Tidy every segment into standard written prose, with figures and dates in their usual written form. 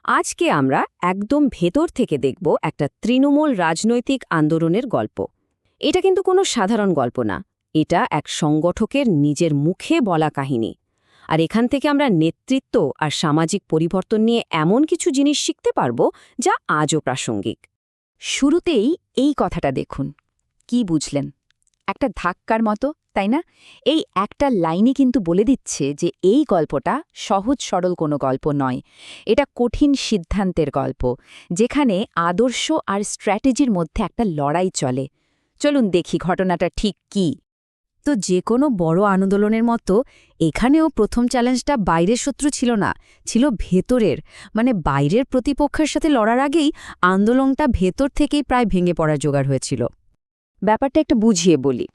আজকে আমরা একদম ভেতর থেকে দেখব একটা তৃণমূল রাজনৈতিক আন্দোলনের গল্প। এটা কিন্তু কোনো সাধারণ গল্প না, এটা এক সংগঠকের নিজের মুখে বলা কাহিনী। আর এখান থেকে আমরা নেতৃত্ব আর সামাজিক পরিবর্তন নিয়ে এমন কিছু জিনিস শিখতে পারব যা আজও প্রাসঙ্গিক। শুরুতেই এই কথাটা দেখুন, কি বুঝলেন? একটা ধাক্কার মতো, তাই না? এই একটা লাইনই কিন্তু বলে দিচ্ছে যে এই গল্পটা সহজ সরল কোনো গল্প নয়। এটা কঠিন সিদ্ধান্তের গল্প, যেখানে আদর্শ আর স্ট্র্যাটেজির মধ্যে একটা লড়াই চলে। চলুন দেখি ঘটনাটা ঠিক কী। তো যে কোনো বড় আন্দোলনের মতো এখানেও প্রথম চ্যালেঞ্জটা বাইরের শত্রু ছিল না, ছিল ভেতরের। মানে বাইরের প্রতিপক্ষের সাথে লড়ার আগেই আন্দোলনটা ভেতর থেকেই প্রায় ভেঙে পড়ার জোগাড় হয়েছিল। ব্যাপারটা একটু বুঝিয়ে বলি।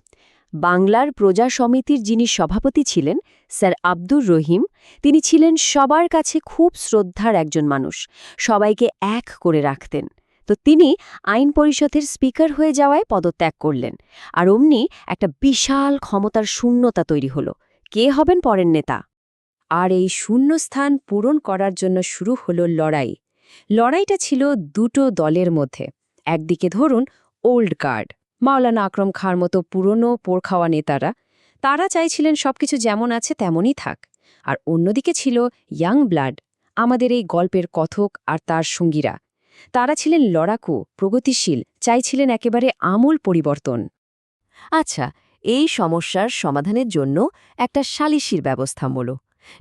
বাংলার প্রজা সমিতির যিনি সভাপতি ছিলেন, স্যার আব্দুর রহিম, তিনি ছিলেন সবার কাছে খুব শ্রদ্ধার একজন মানুষ, সবাইকে এক করে রাখতেন। তো তিনি আইন পরিষদের স্পিকার হয়ে যাওয়ায় পদত্যাগ করলেন, আর অমনি একটা বিশাল ক্ষমতার শূন্যতা তৈরি হলো। কে হবেন পরের নেতা? আর এই শূন্যস্থান পূরণ করার জন্য শুরু হলো লড়াই। লড়াইটা ছিল দুটো দলের মধ্যে। একদিকে ধরুন ওল্ড গার্ড, মাওলানা আকরম খাঁর মতো পুরনো পোড়খাওয়া নেতারা, তারা চাইছিলেন সবকিছু যেমন আছে তেমনই থাক। আর অন্যদিকে ছিল ইয়াং ব্লাড, আমাদের এই গল্পের কথক আর তার সঙ্গীরা। তারা ছিলেন লড়াকু, প্রগতিশীল, চাইছিলেন একেবারে আমূল পরিবর্তন। আচ্ছা, এই সমস্যার সমাধানের জন্য একটা সালিসির ব্যবস্থা হলো।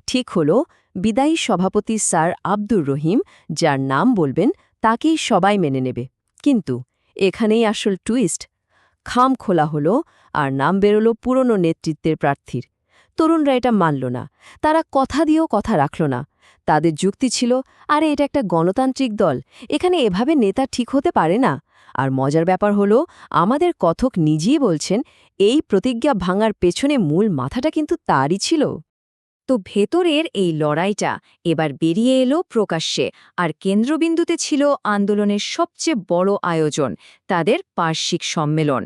ঠিক হলো, বিদায়ী সভাপতি স্যার আব্দুর রহিম যার নাম বলবেন তাকেই সবাই মেনে নেবে। কিন্তু এখানেই আসল টুইস্ট। খাম খোলা হলো, আর নাম বেরোলো পুরনো নেতৃত্বের প্রার্থীর। তরুণরা এটা মানল না, তারা কথা দিয়েও কথা রাখল না। তাদের যুক্তি ছিল, আরে এটা একটা গণতান্ত্রিক দল, এখানে এভাবে নেতা ঠিক হতে পারে না। আর মজার ব্যাপার হলো, আমাদের কথক নিজেই বলছেন এই প্রতিজ্ঞা ভাঙার পেছনে মূল মাথাটা কিন্তু তারই ছিল। তো ভেতরের এই লড়াইটা এবার বেরিয়ে এলো প্রকাশ্যে, আর কেন্দ্রবিন্দুতে ছিল আন্দোলনের সবচেয়ে বড় আয়োজন, তাদের বার্ষিক সম্মেলন।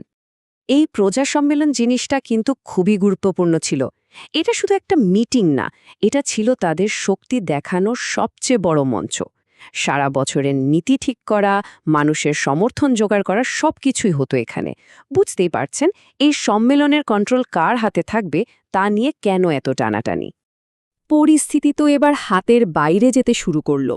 এই প্রজা সম্মেলন জিনিসটা কিন্তু খুবই গুরুত্বপূর্ণ ছিল। এটা শুধু একটা মিটিং না, এটা ছিল তাদের শক্তি দেখানোর সবচেয়ে বড় মঞ্চ। সারা বছরের নীতি ঠিক করা, মানুষের সমর্থন জোগাড় করা, সবকিছুই হতো এখানে। বুঝতেই পারছেন এই সম্মেলনের কন্ট্রোল কার হাতে থাকবে, তা নিয়ে কেন এত টানাটানি। পরিস্থিতি তো এবার হাতের বাইরে যেতে শুরু করল।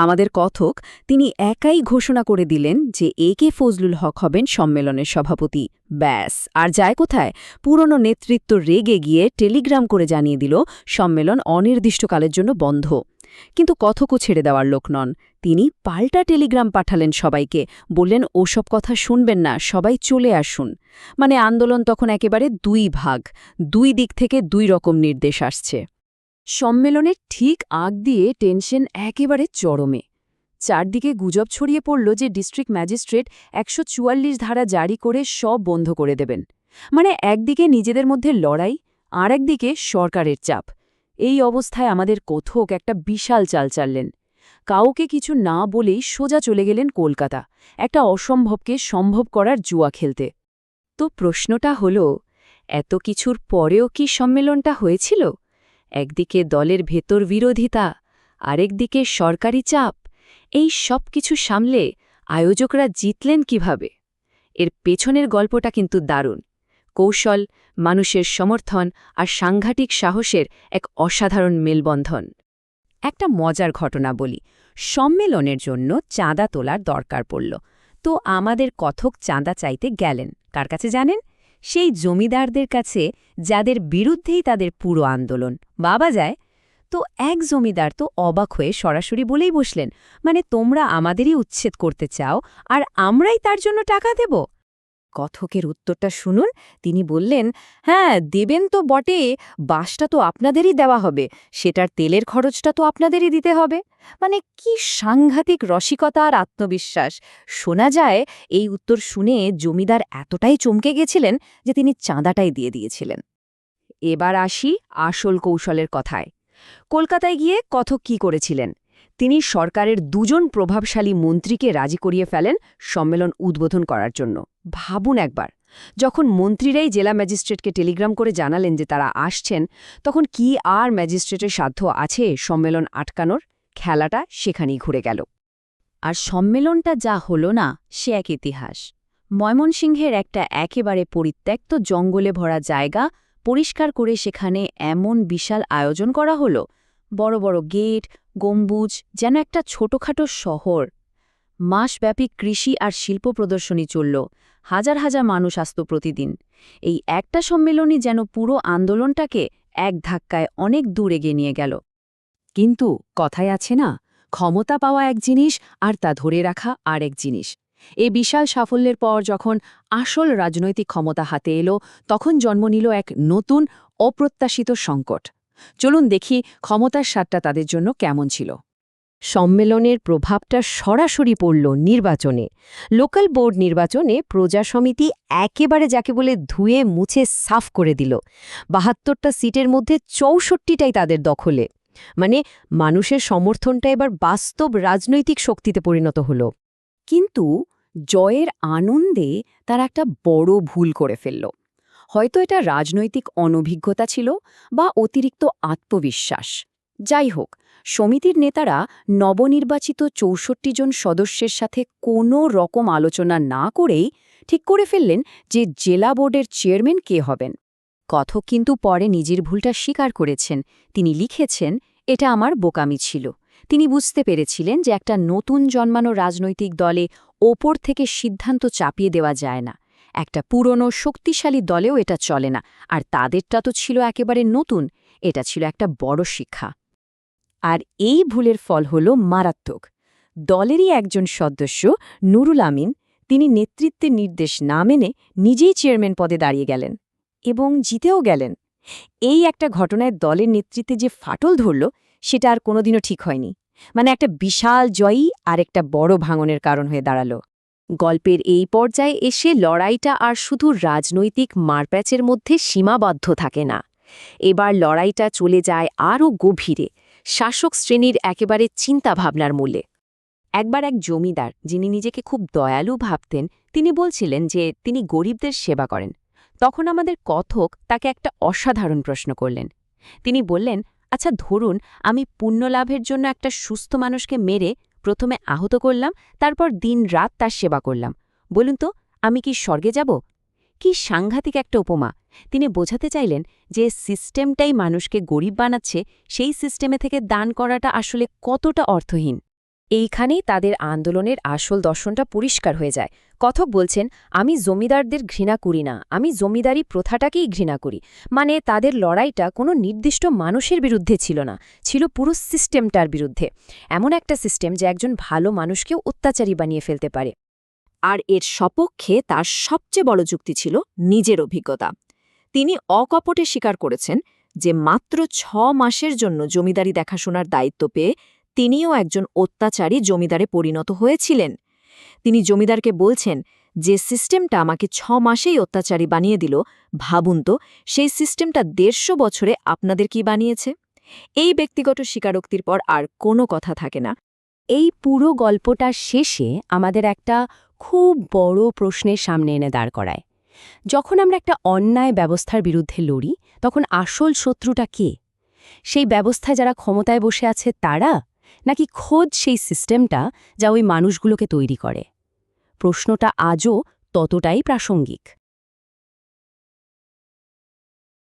আমাদের কথক তিনি একাই ঘোষণা করে দিলেন যে কে ফজলুল হক হবেন সম্মেলনের সভাপতি। ব্যাস, আর যায় কোথায়? পুরনো নেতৃত্ব রেগে গিয়ে টেলিগ্রাম করে জানিয়ে দিল সম্মেলন অনির্দিষ্টকালের জন্য বন্ধ। কিন্তু কথকও ছেড়ে দেওয়ার লোক নন। তিনি পাল্টা টেলিগ্রাম পাঠালেন সবাইকে, বললেন ওসব কথা শুনবেন না, সবাই চলে আসুন। মানে আন্দোলন তখন একেবারে দুই ভাগ, দুই দিক থেকে দুই রকম নির্দেশ আসছে। সম্মেলনের ঠিক আগ দিয়ে টেনশন একেবারে চরমে। চারদিকে গুজব ছড়িয়ে পড়ল যে ডিস্ট্রিক্ট ম্যাজিস্ট্রেট ১৪৪ ধারা জারি করে সব বন্ধ করে দেবেন। মানে একদিকে নিজেদের মধ্যে লড়াই, আর একদিকে সরকারের চাপ। এই অবস্থায় আমাদের কথক একটা বিশাল চাল চাললেন। কাউকে কিছু না বলেই সোজা চলে গেলেন কলকাতা, একটা অসম্ভবকে সম্ভব করার জুয়া খেলতে। তো প্রশ্নটা হলো, এত কিছুর পরেও কি সম্মেলনটা হয়েছিল? একদিকে দলের ভেতর বিরোধিতা, আরেকদিকে সরকারি চাপ, এই সব কিছু সামলে আয়োজকরা জিতলেন কিভাবে? এর পেছনের গল্পটা কিন্তু দারুণ। কৌশল, মানুষের সমর্থন আর সাংঘাতিক সাহসের এক অসাধারণ মেলবন্ধন। একটা মজার ঘটনা বলি। সম্মেলনের জন্য চাঁদা তোলার দরকার পড়ল। তো আমাদের কথক চাঁদা চাইতে গেলেন কার কাছে জানেন? সেই জমিদারদের কাছে যাদের বিরুদ্ধেই তাদের পুরো আন্দোলন। বাবা যায়! তো এক জমিদার তো অবাক হয়ে সরাসরি বলেই বসলেন, মানে তোমরা আমাদেরই উচ্ছেদ করতে চাও, আর আমরাই তার জন্য টাকা দেব? কথকের উত্তরটা শুনুন। তিনি বললেন, হ্যাঁ দেবেন তো বটে, বাসটা তো আপনাদেরই দেওয়া হবে, সেটার তেলের খরচটা তো আপনাদেরই দিতে হবে। মানে কি সাংঘাতিক রসিকতা আর আত্মবিশ্বাস! শোনা যায় এই উত্তর শুনে জমিদার এতটাই চমকে গেছিলেন যে তিনি চাঁদাটাই দিয়ে দিয়েছিলেন। এবার আসি আসল কৌশলের কথায়। কলকাতায় গিয়ে কথক কি করেছিলেন? তিনি সরকারের দুজন প্রভাবশালী মন্ত্রীকে রাজি করিয়ে ফেলেন সম্মেলন উদ্বোধন করার জন্য। ভাবুন একবার, যখন মন্ত্রীরাই জেলা ম্যাজিস্ট্রেটকে টেলিগ্রাম করে জানালেন যে তারা আসছেন, তখন কি আর ম্যাজিস্ট্রেটের সাধ্য আছে সম্মেলন আটকানোর? খেলাটা সেখানেই ঘুরে গেল। আর সম্মেলনটা যা হলো না, সে এক ইতিহাস। ময়মনসিংহের একটা একেবারে পরিত্যক্ত জঙ্গলে ভরা জায়গা পরিষ্কার করে সেখানে এমন বিশাল আয়োজন করা হলো, বড় বড় গেট, গম্বুজ, যেন একটা ছোটখাটো শহর। মাসব্যাপী কৃষি আর শিল্প প্রদর্শনী চলল, হাজার হাজার মানুষ আসত প্রতিদিন। এই একটা সম্মেলনই যেন পুরো আন্দোলনটাকে এক ধাক্কায় অনেক দূর এগিয়ে নিয়ে গেল। কিন্তু কথায় আছে না, ক্ষমতা পাওয়া এক জিনিস আর তা ধরে রাখা আর এক জিনিস। এই বিশাল সাফল্যের পর যখন আসল রাজনৈতিক ক্ষমতা হাতে এলো, তখন জন্ম নিল এক নতুন অপ্রত্যাশিত সংকট। চলুন দেখি ক্ষমতার স্বাদটা তাদের জন্য কেমন ছিল। সম্মেলনের প্রভাবটা সরাসরি পড়ল নির্বাচনে। লোকাল বোর্ড নির্বাচনে প্রজা সমিতি একেবারে যাকে বলে ধুয়ে মুছে সাফ করে দিল। ৭২টা সিটের মধ্যে ৬৪টাই তাদের দখলে। মানে মানুষের সমর্থনটা এবার বাস্তব রাজনৈতিক শক্তিতে পরিণত হল। কিন্তু জয়ের আনন্দে তারা একটা বড় ভুল করে ফেলল। হয়তো এটা রাজনৈতিক অনভিজ্ঞতা ছিল বা অতিরিক্ত আত্মবিশ্বাস। যাই হোক, সমিতির নেতারা নবনির্বাচিত ৬৪ জন সদস্যের সাথে কোনো রকম আলোচনা না করেই ঠিক করে ফেললেন যে জেলা বোর্ডের চেয়ারম্যান কে হবেন। কথক কিন্তু পরে নিজের ভুলটা স্বীকার করেছেন। তিনি লিখেছেন, এটা আমার বোকামি ছিল। তিনি বুঝতে পেরেছিলেন যে একটা নতুন জন্মানো রাজনৈতিক দলে ওপর থেকে সিদ্ধান্ত চাপিয়ে দেওয়া যায় না। একটা পুরনো শক্তিশালী দলেও এটা চলে না, আর তাদেরটা তো ছিল একেবারে নতুন। এটা ছিল একটা বড় শিক্ষা। আর এই ভুলের ফল হল মারাত্মক। দলেরই একজন সদস্য নুরুল আমিন, তিনি নেতৃত্বের নির্দেশ না মেনে নিজেই চেয়ারম্যান পদে দাঁড়িয়ে গেলেন এবং জিতেও গেলেন। এই একটা ঘটনায় দলের নেতৃত্বে যে ফাটল ধরল, সেটা আর কোনোদিনও ঠিক হয়নি। মানে একটা বিশাল জয়ী আর একটা বড় ভাঙনের কারণ হয়ে দাঁড়াল। গল্পের এই পর্যায়ে এসে লড়াইটা আর শুধু রাজনৈতিক মারপ্যাচের মধ্যে সীমাবদ্ধ থাকে না। এবার লড়াইটা চলে যায় আরও গভীরে, শাসক শ্রেণীর একেবারে চিন্তাভাবনার মূলে। একবার এক জমিদার, যিনি নিজেকে খুব দয়ালু ভাবতেন, তিনি বলছিলেন যে তিনি গরিবদের সেবা করেন। তখন আমাদের কথক তাকে একটা অসাধারণ প্রশ্ন করলেন। তিনি বললেন, আচ্ছা ধরুন আমি পুণ্যলাভের জন্য একটা সুস্থ মানুষকে মেরে প্রথমে আহত করলাম, তারপর দিন-রাত তার সেবা করলাম। বলুন তো, আমি কি স্বর্গে যাব? কি সাংঘাতিক একটা উপমা! তিনি বোঝাতে চাইলেন যে সিস্টেমটাই মানুষকে গরিব বানাচ্ছে, সেই সিস্টেমে থেকে দান করাটা আসলে কতটা অর্থহীন। এইখানেই তাদের আন্দোলনের আসল দর্শনটা পরিষ্কার হয়ে যায়। কথক বলছেন, আমি জমিদারদের ঘৃণা করি না, আমি জমিদারি প্রথাটাকেই ঘৃণা করি। মানে তাদের লড়াইটা কোনো নির্দিষ্ট মানুষের বিরুদ্ধে ছিল না, ছিল পুরো সিস্টেমটার বিরুদ্ধে। এমন একটা সিস্টেম যে একজন ভালো মানুষকেও অত্যাচারী বানিয়ে ফেলতে পারে। আর এর সপক্ষে তার সবচেয়ে বড় যুক্তি ছিল নিজের অভিজ্ঞতা। তিনি অকপটে স্বীকার করেছেন যে মাত্র ৬ মাসের জন্য জমিদারি দেখাশোনার দায়িত্ব পেয়ে তিনিও একজন অত্যাচারী জমিদারে পরিণত হয়েছিলেন। তিনি জমিদারকে বলছেন, যে সিস্টেমটা আমাকে ৬ মাসেই অত্যাচারী বানিয়ে দিল, ভাবুন তো সেই সিস্টেমটা ১৫০ বছরে আপনাদের কি বানিয়েছে। এই ব্যক্তিগত স্বীকারোক্তির পর আর কোনো কথা থাকে না। এই পুরো গল্পটা শেষে আমাদের একটা খুব বড় প্রশ্নের সামনে এনে দাঁড় করায়। যখন আমরা একটা অন্যায় ব্যবস্থার বিরুদ্ধে লড়ি, তখন আসল শত্রুটা কে? সেই ব্যবস্থায় যারা ক্ষমতায় বসে আছে তারা, নাকি খোদ সেই সিস্টেমটা যা ওই মানুষগুলোকে তৈরি করে? প্রশ্নটা আজও ততটাই প্রাসঙ্গিক।